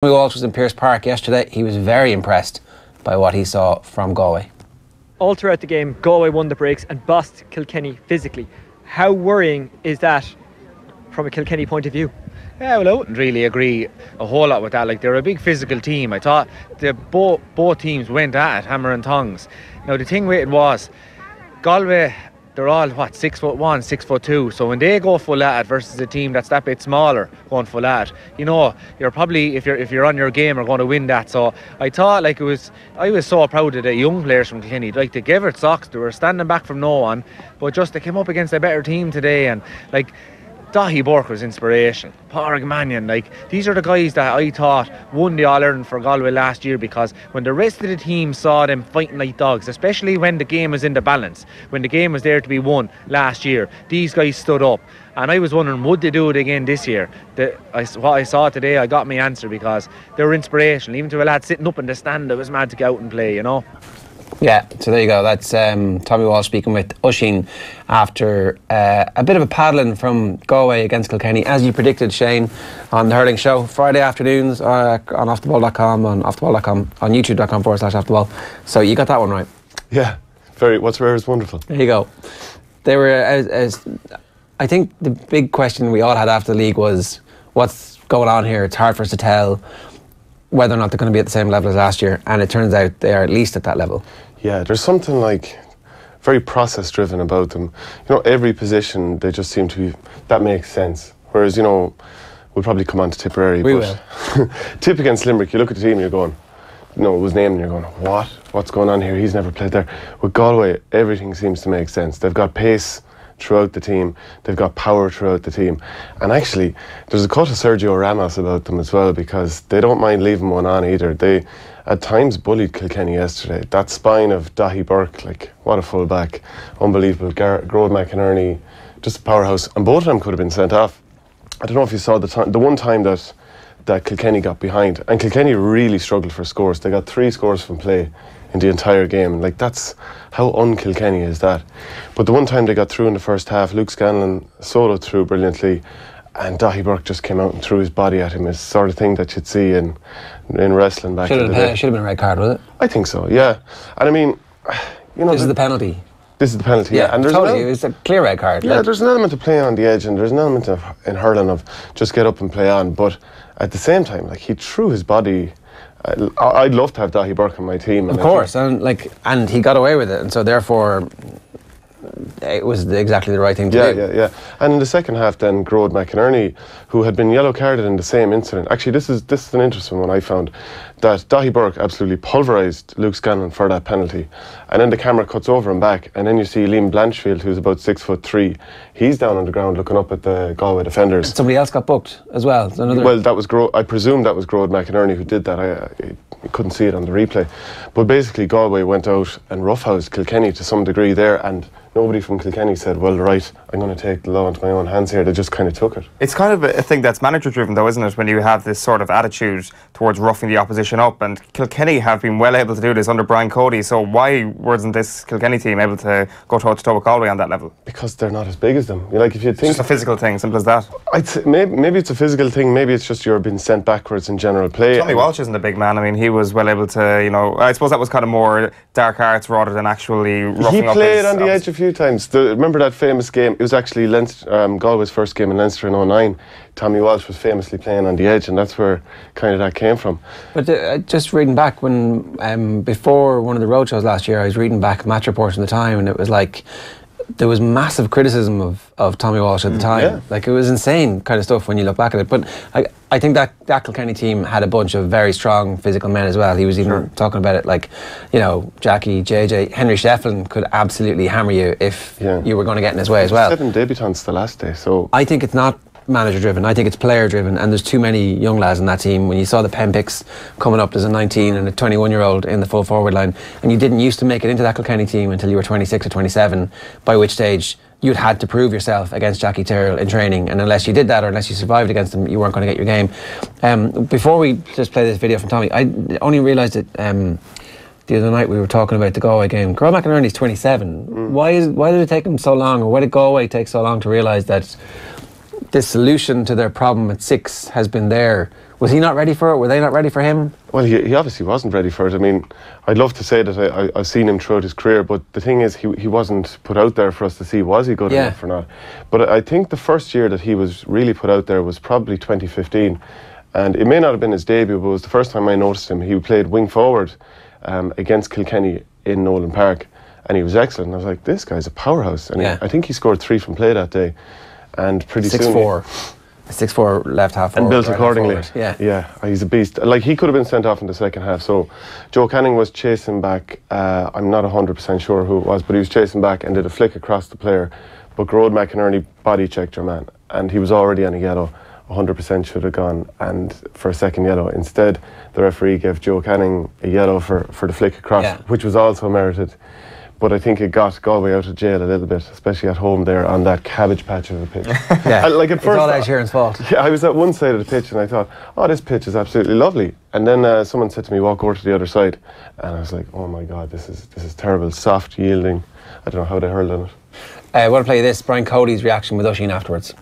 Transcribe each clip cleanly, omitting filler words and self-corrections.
Tommy Walsh was in Pearse Park yesterday. He was very impressed by what he saw from Galway. All throughout the game, Galway won the breaks and bossed Kilkenny physically. How worrying is that from a Kilkenny point of view? Yeah, well, I wouldn't really agree a whole lot with that. Like, they're a big physical team. I thought both teams went at it, hammer and tongs. Now, the thing with it was, Galway, they're all, 6'1", 6'2". So when they go full at it versus a team that's that bit smaller going full at it, you know, you're probably, if you're on your game, are going to win that. So I thought, like, I was so proud of the young players from Kilkenny. Like, they gave it socks. They were standing back from no one, but just they came up against a better team today. And, like, Dahi Burke was inspiration. Pádraig Mannion, like, these are the guys that I thought won the All-Ireland for Galway last year, because when the rest of the team saw them fighting like dogs, especially when the game was in the balance, when the game was there to be won last year, these guys stood up. And I was wondering, would they do it again this year? What I saw today, I got my answer, because they were inspirational. Even to a lad sitting up in the stand, it was mad to go out and play, you know. Yeah, so there you go. That's Tommy Walsh speaking with Oisín after a bit of a paddling from Galway against Kilkenny, as you predicted, Shane, on the Hurling Show. Friday afternoons on offtheball.com, on offtheball.com, on youtube.com/offtheball. So you got that one right. Yeah, what's rare is wonderful. There you go. They were, I think the big question we all had after the league was, what's going on here? It's hard for us to tell whether or not they're going to be at the same level as last year, and it turns out they are at least at that level. Yeah, there's something like very process driven about them. You know, every position they just seem to be, that makes sense. Whereas, you know, we'll probably come on to Tipperary. We will. Tip against Limerick, you look at the team and you're going, you know, it was named and you're going, what's going on here? He's never played there. With Galway, everything seems to make sense. They've got pace throughout the team, they've got power throughout the team, and actually there's a cut of Sergio Ramos about them as well, because they don't mind leaving one on either. They at times bullied Kilkenny yesterday. That spine of Dahi Burke, like, what a full back, unbelievable. Grode McInerney, just a powerhouse, and both of them could have been sent off. I don't know if you saw the one time that Kilkenny got behind, and Kilkenny really struggled for scores. They got 3 scores from play in the entire game. Like, that's how un-Kilkenny is that. But the one time they got through in the first half, Luke Scanlon soloed through brilliantly, and Dahi Burke just came out and threw his body at him. It's the sort of thing that you'd see in wrestling back in the day. Should have been a red card, was it? I think so, yeah. And I mean, you know, this is the penalty. This is the penalty, yeah. And totally, it's a clear red card. Yeah, there's an element of playing on the edge, and there's an element of, in hurling, of just get up and play on. But at the same time, like, he threw his body. I'd love to have Dahi Burke on my team. Of course, and he got away with it, and so therefore it was exactly the right thing to do. Yeah. And in the second half then, Grode McInerney, who had been yellow carded in the same incident. Actually, this is an interesting one I found, that Dahi Burke absolutely pulverised Luke Scanlon for that penalty. And then the camera cuts over him back, and then you see Liam Blanchfield, who's about 6'3". He's down on the ground looking up at the Galway defenders. Somebody else got booked as well. Well, that was I presume that was Grode McInerney who did that. I couldn't see it on the replay. But basically, Galway went out and roughhoused Kilkenny to some degree there, and nobody from Kilkenny said, well, right, I'm going to take the law into my own hands here. They just kind of took it. It's kind of a thing that's manager-driven, though, isn't it, when you have this sort of attitude towards roughing the opposition up? And Kilkenny have been well able to do this under Brian Cody, so why wasn't this Kilkenny team able to go toe-to-toe with Galway on that level? Because they're not as big as them. Like, if you think, it's just a physical thing, simple as that. I'd say maybe it's a physical thing, maybe it's just you're being sent backwards in general play. Tommy Walsh isn't a big man. I mean, he was well able to, you know, I suppose that was kind of more dark arts rather than actually roughing up. He played on the edge a few times. Remember that famous game? It was actually Galway's first game in Leinster in 2009. Tommy Walsh was famously playing on the edge, and that's where kind of that came from. But just reading back, when before one of the roadshows last year, I was reading back match reports from the time, and it was like there was massive criticism of Tommy Walsh at the time. Yeah. Like, it was insane kind of stuff when you look back at it. But I think that Kilkenny team had a bunch of very strong physical men as well. He was even talking about it, like, you know, Jackie, JJ, Henry Shefflin could absolutely hammer you if you were going to get in his way as well. 7 debutants the last day, so I think it's not manager driven. I think it's player driven, and there's too many young lads in that team. When you saw the pen picks coming up, there's a 19 and a 21-year-old in the full forward line, and you didn't used to make it into that Kilkenny team until you were 26 or 27, by which stage you'd had to prove yourself against Jackie Tyrrell in training, and unless you did that, or unless you survived against him, you weren't going to get your game. Before we just play this video from Tommy, I only realised that the other night we were talking about the Galway game. Grode McInerney's 27. Why did it take him so long, or why did Galway take so long to realise that the solution to their problem at 6 has been there Was he not ready for it? Were they not ready for him? Well, he obviously wasn't ready for it. I mean, I'd love to say that I've seen him throughout his career, but the thing is, he wasn't put out there for us to see was he good enough or not. But I think the first year that he was really put out there was probably 2015. And it may not have been his debut, but it was the first time I noticed him. He played wing forward against Kilkenny in Nolan Park, and he was excellent. And I was like, this guy's a powerhouse. And I think he scored 3 from play that day. And pretty soon... 6'4", left half forward. And built accordingly. Yeah, he's a beast. Like, he could have been sent off in the second half. So Joe Canning was chasing back. I'm not 100% sure who it was, but he was chasing back and did a flick across the player. But Gerard McInerney body checked your man, and he was already on a yellow. 100% should have gone and for a second yellow. Instead, the referee gave Joe Canning a yellow for the flick across, which was also merited. But I think it got Galway out of jail a little bit, especially at home there on that cabbage patch of a pitch. Like at first, it's all Ed Sheeran's fault. Yeah, I was at one side of the pitch and I thought, oh, this pitch is absolutely lovely. And then someone said to me, walk over to the other side. And I was like, oh my God, this is terrible. Soft, yielding. I don't know how they hurled on it. I want to play this, Brian Cody's reaction with Oisín afterwards.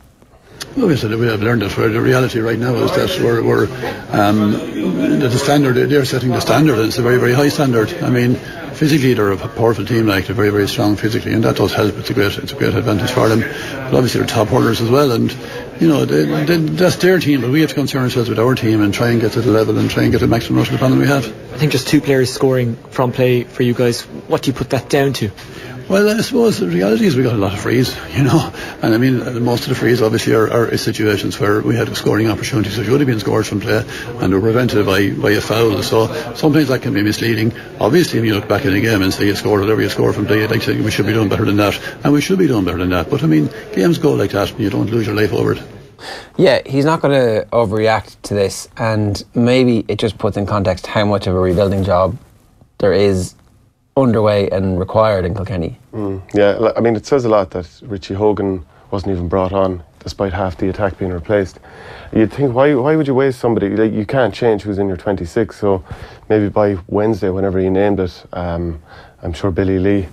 Well, we said we have learned that the reality right now is that we're the standard, they're setting the standard, and it's a very, very high standard. I mean, physically they're a powerful team, like they're very, very strong physically, and that does help. It's a great advantage for them. But obviously they're top hurlers as well, and you know that's their team, but we have to concern ourselves with our team and try and get to the level and try and get the maximum out of the panel we have. I think just 2 players scoring from play for you guys. What do you put that down to? Well, I suppose the reality is we got a lot of frees, you know, and I mean most of the frees obviously are situations where we had scoring opportunities that should have been scored from play and were prevented by a foul. So sometimes that can be misleading. Obviously, when you look back in the game and say you scored whatever you scored from play, you'd like to say we should be doing better than that, and we should be doing better than that. But I mean, games go like that, and you don't lose your life over it. Yeah, he's not going to overreact to this, and maybe it just puts in context how much of a rebuilding job there is underway and required in Kilkenny. Yeah, I mean, it says a lot that Richie Hogan wasn't even brought on despite half the attack being replaced. You'd think, why would you waste somebody? Like, you can't change who's in your 26, so maybe by Wednesday, whenever he named it, I'm sure Billy Lee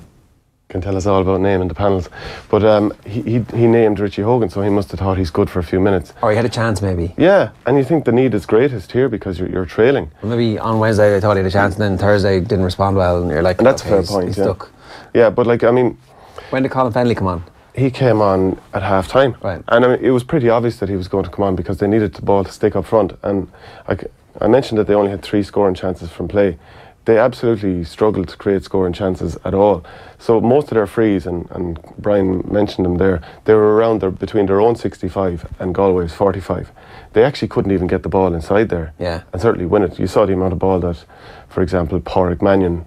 can tell us all about naming the panels, but he named Richie Hogan, so he must have thought he's good for a few minutes. Or he had a chance, maybe. Yeah, and you think the need is greatest here because you're trailing. Well, maybe on Wednesday they thought he had a chance, and then Thursday didn't respond well, and you're like, and that's okay, a fair point. He's yeah. stuck. Yeah, but like, I mean, when did Colin Fennelly come on? He came on at half time, right? And I mean, it was pretty obvious that he was going to come on because they needed the ball to stick up front. And I mentioned that they only had 3 scoring chances from play. They absolutely struggled to create scoring chances at all. So most of their frees, and Brian mentioned them there, they were around between their own 65 and Galway's 45. They actually couldn't even get the ball inside there, and certainly win it. You saw the amount of ball that, for example, Pádraig Mannion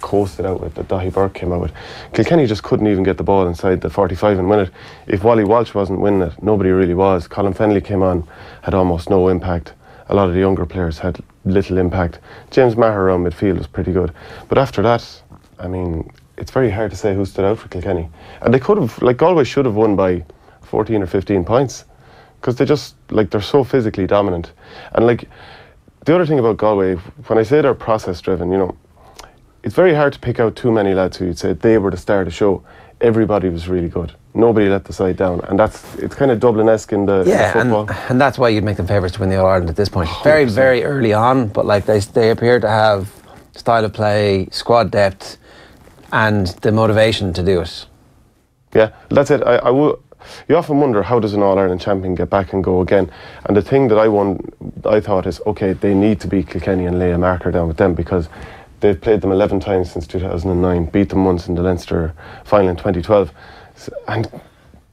coasted out with, that Daithí Burke came out with. Kilkenny just couldn't even get the ball inside the 45 and win it. If Wally Walsh wasn't winning it, nobody really was. Colin Fennelly came on, had almost no impact. A lot of the younger players had little impact. James Maher around midfield was pretty good. But after that, I mean, it's very hard to say who stood out for Kilkenny. And they could have, like, Galway should have won by 14 or 15 points. Because they just, like, they're so physically dominant. And, like, the other thing about Galway, when I say they're process driven, you know, it's very hard to pick out too many lads who you'd say they were the star of the show. Everybody was really good. Nobody let the side down, and it's kind of Dublin-esque in the football. And that's why you'd make them favourites to win the All-Ireland at this point. 100%. Very, very early on, but like they appear to have style of play, squad depth, and the motivation to do it. Yeah, that's it. You often wonder, how does an All-Ireland champion get back and go again? And the thing that I thought is, okay, they need to beat Kilkenny and lay a marker down with them, because they've played them 11 times since 2009, beat them once in the Leinster final in 2012. And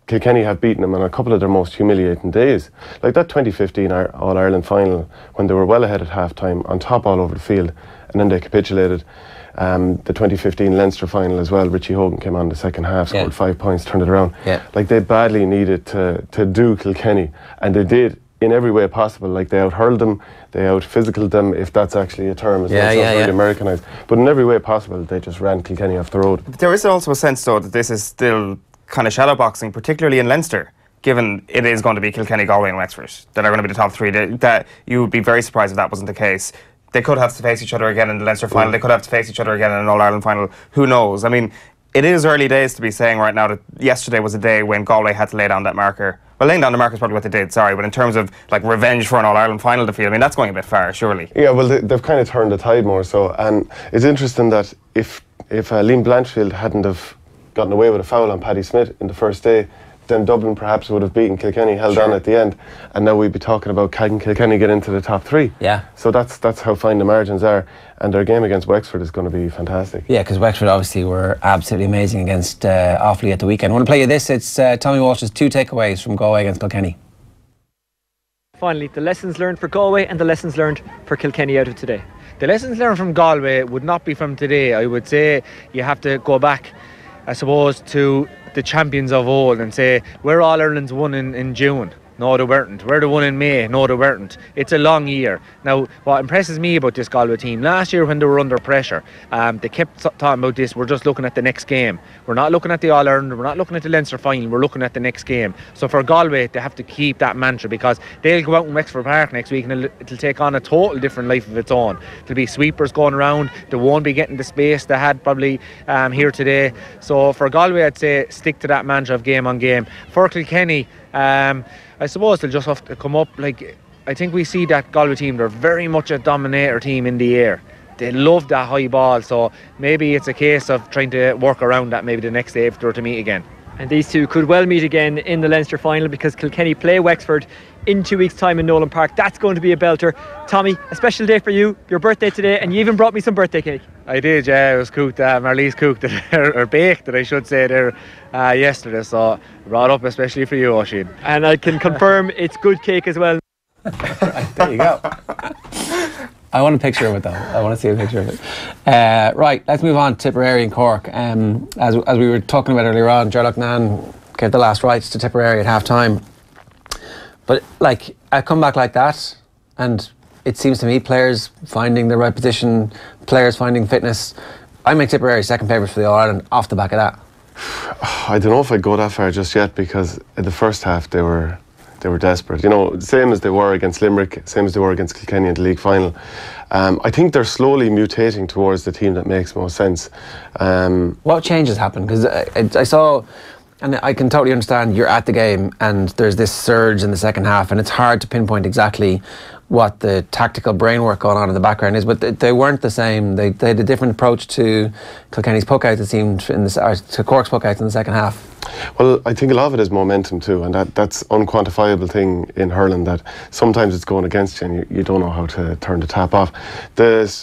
Kilkenny have beaten them on a couple of their most humiliating days. Like that 2015 All-Ireland final, when they were well ahead at half-time, on top all over the field, and then they capitulated. The 2015 Leinster final as well, Richie Hogan came on the second half, scored 5 points, turned it around. Like, they badly needed to do Kilkenny, and they did in every way possible. Like, they out-hurled them, they out-physicaled them, if that's actually a term, it's not very Americanised. But in every way possible, they just ran Kilkenny off the road. There is also a sense, though, that this is still kind of shadow boxing, particularly in Leinster, given it is going to be Kilkenny, Galway and Wexford that are going to be the top 3. That you would be very surprised if that wasn't the case. They could have to face each other again in the Leinster final. They could have to face each other again in an All-Ireland final. Who knows? I mean, it is early days to be saying right now that yesterday was a day when Galway had to lay down that marker Well, laying down the mark is probably what they did, sorry, but in terms of like revenge for an All-Ireland final defeat, I mean, that's going a bit far, surely. Yeah, well, they've kind of turned the tide more so, and it's interesting that if Liam Blanchfield hadn't have gotten away with a foul on Paddy Smith in the first day, then Dublin perhaps would have beaten Kilkenny, held on at the end, and now we'd be talking about can Kilkenny get into the top 3. Yeah. So that's how fine the margins are, and their game against Wexford is going to be fantastic. Yeah, because Wexford obviously were absolutely amazing against Offaly at the weekend. I want to play you this. It's Tommy Walsh's 2 takeaways from Galway against Kilkenny. Finally, the lessons learned for Galway and the lessons learned for Kilkenny out of today. The lessons learned from Galway would not be from today. I would say you have to go back, I suppose, to the champions of old and say, we're All Ireland's won in June. No, they weren't. We're the one in May. No, they weren't. It's a long year. Now, what impresses me about this Galway team, last year when they were under pressure, they kept talking about this, we're just looking at the next game. We're not looking at the All-Ireland, we're not looking at the Leinster final, we're looking at the next game. So for Galway, they have to keep that mantra, because they'll go out in Wexford Park next week and it'll take on a total different life of its own. There'll be sweepers going around, they won't be getting the space they had probably here today. So for Galway, I'd say stick to that mantra of game on game. For Kilkenny, I suppose they'll just have to come up. Like, I think we see that Galway team, they're very much a dominator team in the air. They love that high ball, so maybe it's a case of trying to work around that maybe the next day if they were to meet again. And these two could well meet again in the Leinster final, because Kilkenny play Wexford in 2 weeks' time in Nolan Park. That's going to be a belter. Tommy, a special day for you, your birthday today, and you even brought me some birthday cake. I did, yeah. It was cooked, Marlies cooked it, or baked it, I should say, there yesterday. So I brought up especially for you, Oisin. And I can confirm it's good cake as well. Right, there you go. I want a picture of it though. I want to see a picture of it. Right, let's move on to Tipperary and Cork. As we were talking about earlier on, Gerlach Nan gave the last rites to Tipperary at half time. But like a comeback like that, and it seems to me players finding the right position, players finding fitness, I make Tipperary second favourites for the All-Ireland off the back of that. I don't know if I'd go that far just yet, because in the first half they were desperate. You know, same as they were against Limerick, same as they were against Kilkenny in the league final. I think they're slowly mutating towards the team that makes most sense. What changes happened? Because I saw, and I can totally understand, you're at the game and there's this surge in the second half, and it's hard to pinpoint exactly what the tactical brainwork going on in the background is, but they weren't the same. They had a different approach to Kilkenny's puck-outs, it seemed, to Cork's puck-outs in the second half. Well, I think a lot of it is momentum too, and that's unquantifiable thing in hurling, that sometimes it's going against you and you don't know how to turn the tap off.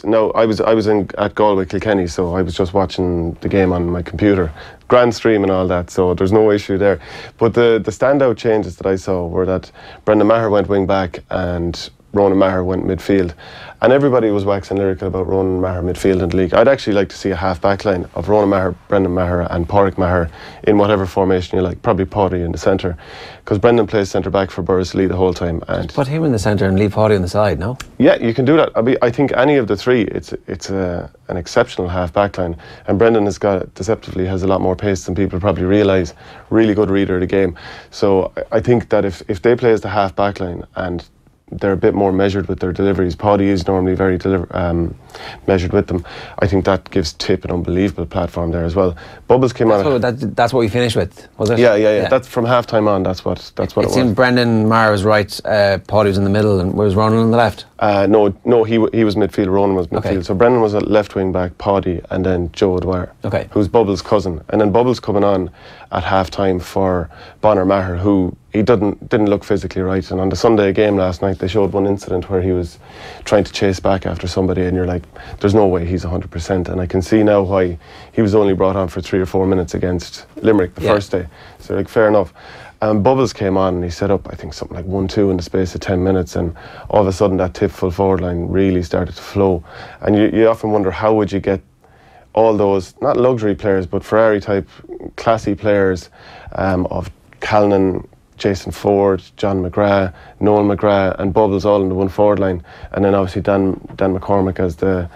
No, I was at Galway Kilkenny, so I was just watching the game on my computer, grand stream and all that, so there's no issue there. But the standout changes that I saw were that Brendan Maher went wing back and Ronan Maher went midfield, and everybody was waxing lyrical about Ronan Maher midfield in the league. I'd actually like to see a half back line of Ronan Maher, Brendan Maher and Pádraig Maher in whatever formation you like, probably Pádraig in the centre, because Brendan plays centre back for Bursley the whole time. And put him in the centre and leave Pádraig on the side, no? Yeah, you can do that. I think any of the three, it's an exceptional half back line, and Brendan deceptively has a lot more pace than people probably realise. Really good reader of the game. So I think that if they play as the half back line and they're a bit more measured with their deliveries, Paddy is normally very measured with them, I think that gives Tip an unbelievable platform there as well. Bubbles came on. That's what we finished with, was it? Yeah. That's from half time on. That's what it was. It seemed Brendan Maher was right, Paddy was in the middle, and was Ronan on the left? No, he was midfield, Ronan was midfield. Okay. So Brendan was a left wing back, Paddy, and then Joe Dwyer, who's Bubbles' cousin. And then Bubbles coming on at half time for Bonner Maher, who he didn't look physically right. And on the Sunday game last night, they showed one incident where he was trying to chase back after somebody, and you're like, there's no way he's 100%. And I can see now why he was only brought on for 3 or 4 minutes against Limerick the first day. So like, fair enough. Bubbles came on and he set up, I think, something like 1-2 in the space of 10 minutes, and all of a sudden that Tip full forward line really started to flow. And you often wonder, how would you get all those, not luxury players, but Ferrari type classy players of Callan, Jason Ford, John McGrath, Noel McGrath and Bubbles all in the one forward line, and then obviously Dan McCormick as the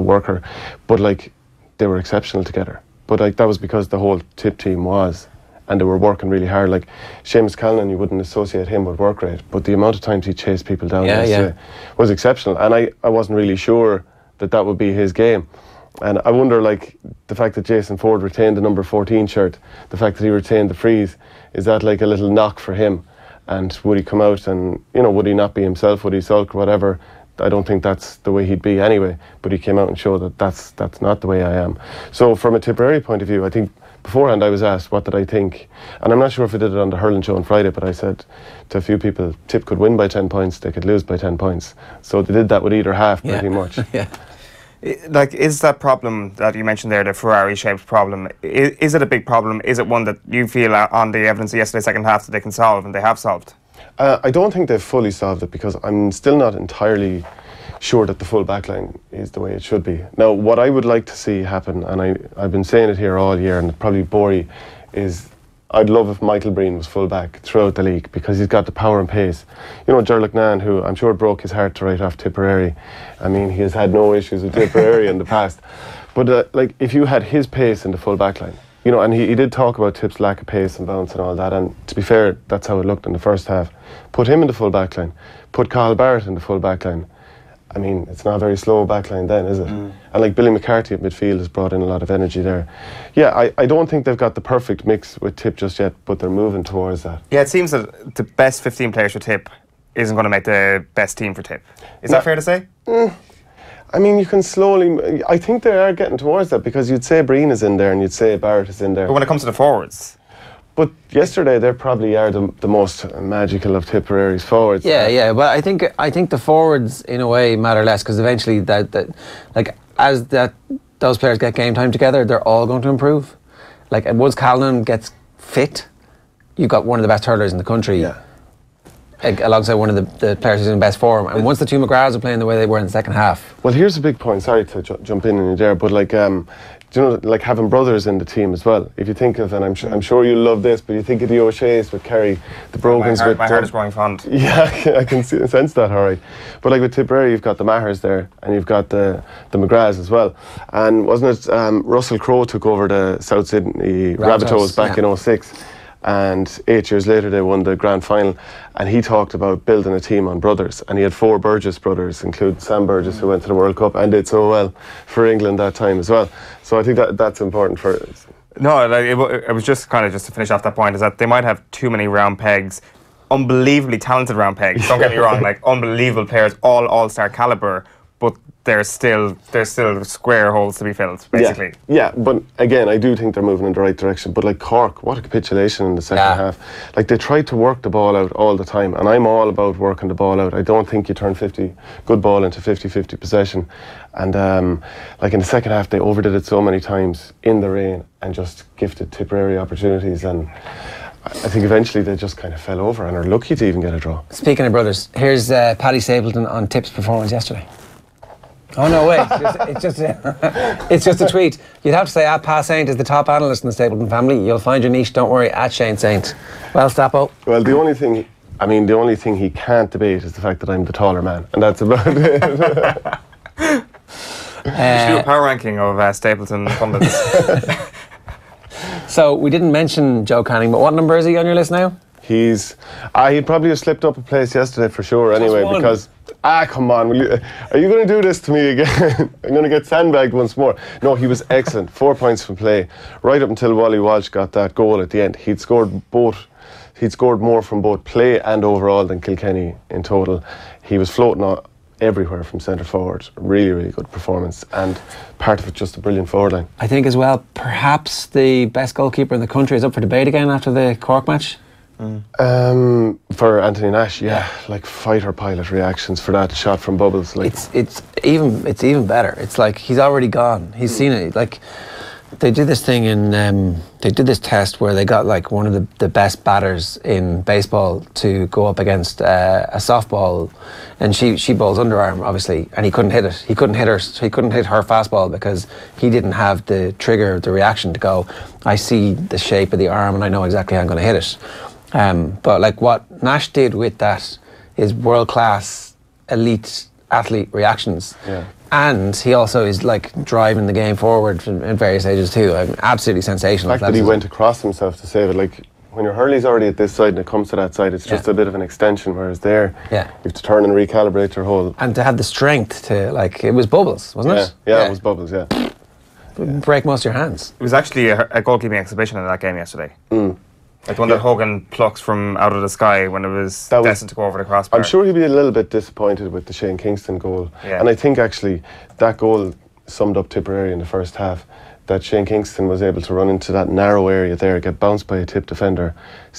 worker. But like, they were exceptional together. But like, that was because the whole Tip team was, and they were working really hard. Like Seamus Callan, you wouldn't associate him with work rate, but the amount of times he chased people down was exceptional. And I wasn't really sure that would be his game. And I wonder, like, the fact that Jason Ford retained the number 14 shirt, the fact that he retained the freeze, is that like a little knock for him? And would he come out and, you know, would he not be himself? Would he sulk, whatever? I don't think that's the way he'd be anyway. But he came out and showed that that's not the way I am. So from a Tipperary point of view, I think beforehand I was asked what did I think. And I'm not sure if I did it on the Hurling show on Friday, but I said to a few people, Tip could win by 10 points, they could lose by 10 points. So they did that with either half pretty much. Yeah. Like, is that problem that you mentioned there, the Ferrari-shaped problem, is it a big problem? Is it one that you feel on the evidence of yesterday's second half that they can solve, and they have solved? I don't think they've fully solved it, because I'm still not entirely sure that the full backline is the way it should be. Now, what I would like to see happen, and I've been saying it here all year, and it probably bore you, is I'd love if Michael Breen was full back throughout the league, because he's got the power and pace. You know, Gerlach Nan, who I'm sure broke his heart to write off Tipperary. I mean, he has had no issues with Tipperary in the past. But like, if you had his pace in the full back line, you know, and he did talk about Tip's lack of pace and bounce and all that, and to be fair, that's how it looked in the first half. Put him in the full back line, put Carl Barrett in the full back line. I mean, it's not a very slow backline then, is it? And like Billy McCarthy at midfield has brought in a lot of energy there. Yeah, I don't think they've got the perfect mix with Tip just yet, but they're moving towards that. Yeah, it seems that the best 15 players for Tip isn't going to make the best team for Tip. Is that fair to say? I mean, you can slowly... I think they are getting towards that, because you'd say Breen is in there and you'd say Barrett is in there. But when it comes to the forwards... But yesterday they probably are the most magical of Tipperary's forwards. Yeah, but I think the forwards in a way matter less, because eventually those players get game time together, they're all going to improve. Like, once Callan gets fit, you've got one of the best hurlers in the country. Yeah. Alongside one of the players who's in best form, and once the two McGraths are playing the way they were in the second half. Well, here's a big point. Sorry to jump in on you there, but like, do you know, like having brothers in the team as well. If you think of, and I'm sure you'll love this, but you think of the O'Sheas with Kerry, the Brogans with... My heart is growing fond. Yeah, I can sense that, all right. But like with Tipperary, you've got the Mahers there, and you've got the McGraths as well. And wasn't it Russell Crowe took over the South Sydney Rabbitohs back in 06? And 8 years later they won the grand final, and he talked about building a team on brothers, and he had 4 Burgess brothers, including Sam Burgess, who went to the World Cup and did so well for England that time as well. So I think that's important for... No, like, it was just kind of just to finish off that point, is that they might have too many round pegs, unbelievably talented round pegs, don't get me wrong, like unbelievable players, all-star calibre, but there's still square holes to be filled, basically. Yeah, but again, I do think they're moving in the right direction. But like Cork, what a capitulation in the second half. Like, they tried to work the ball out all the time, and I'm all about working the ball out. I don't think you turn good ball into 50-50 possession. And like in the second half, they overdid it so many times in the rain and just gifted Tipperary opportunities, and I think eventually they just kind of fell over and are lucky to even get a draw. Speaking of brothers, here's Paddy Stapleton on Tip's performance yesterday. Oh no, wait! It's just a tweet. You'd have to say Pa Saint is the top analyst in the Stapleton family. You'll find your niche. Don't worry. Shane Saint. Well, Stapo. Well, the only thing he can't debate is the fact that I'm the taller man, and that's about it. You should do a power ranking of Stapleton pundits. So we didn't mention Joe Canning, but what number is he on your list now? He'd probably have slipped up a place yesterday for sure. Anyway, because. Come on, are you going to do this to me again? I'm going to get sandbagged once more. No, he was excellent. 4 points from play. Right up until Wally Walsh got that goal at the end. He'd scored more from both play and overall than Kilkenny in total. He was floating everywhere from centre forward. Really, really good performance. And part of it, just a brilliant forward line. I think as well, perhaps the best goalkeeper in the country is up for debate again after the Cork match. For Anthony Nash, like fighter pilot reactions for that shot from Bubbles. Like, it's even better. It's like he's already gone. He's seen it. Like, they did this thing they did this test where they got like one of the best batters in baseball to go up against a softball, and she bowls underarm obviously, and he couldn't hit it. He couldn't hit her fastball because he didn't have the trigger, the reaction to go, I see the shape of the arm and I know exactly how I'm going to hit it. But like what Nash did with that is world-class elite athlete reactions. And he also is like driving the game forward in various stages too. Absolutely sensational. The fact that he went across himself to save it, like when your hurley's already at this side and it comes to that side, it's just a bit of an extension, whereas there you have to turn and recalibrate your whole... And to have the strength to, like, it was Bubbles, wasn't it? Yeah, it was Bubbles, break most of your hands. It was actually a goalkeeping exhibition in that game yesterday. Like the one that Hogan plucks from out of the sky when it was destined to go over the crossbar. I'm sure he'll be a little bit disappointed with the Shane Kingston goal. Yeah. And I think actually that goal summed up Tipperary in the first half. That Shane Kingston was able to run into that narrow area there, get bounced by a tip defender,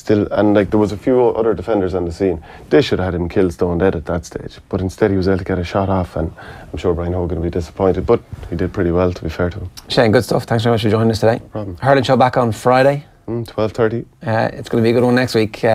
and like there was a few other defenders on the scene. They should have had him killed stone dead at that stage, but instead he was able to get a shot off, and I'm sure Brian Hogan will be disappointed, but he did pretty well, to be fair to him. Shane, good stuff. Thanks very much for joining us today. No problem. Hurling show back on Friday. 12:30. It's going to be a good one next week.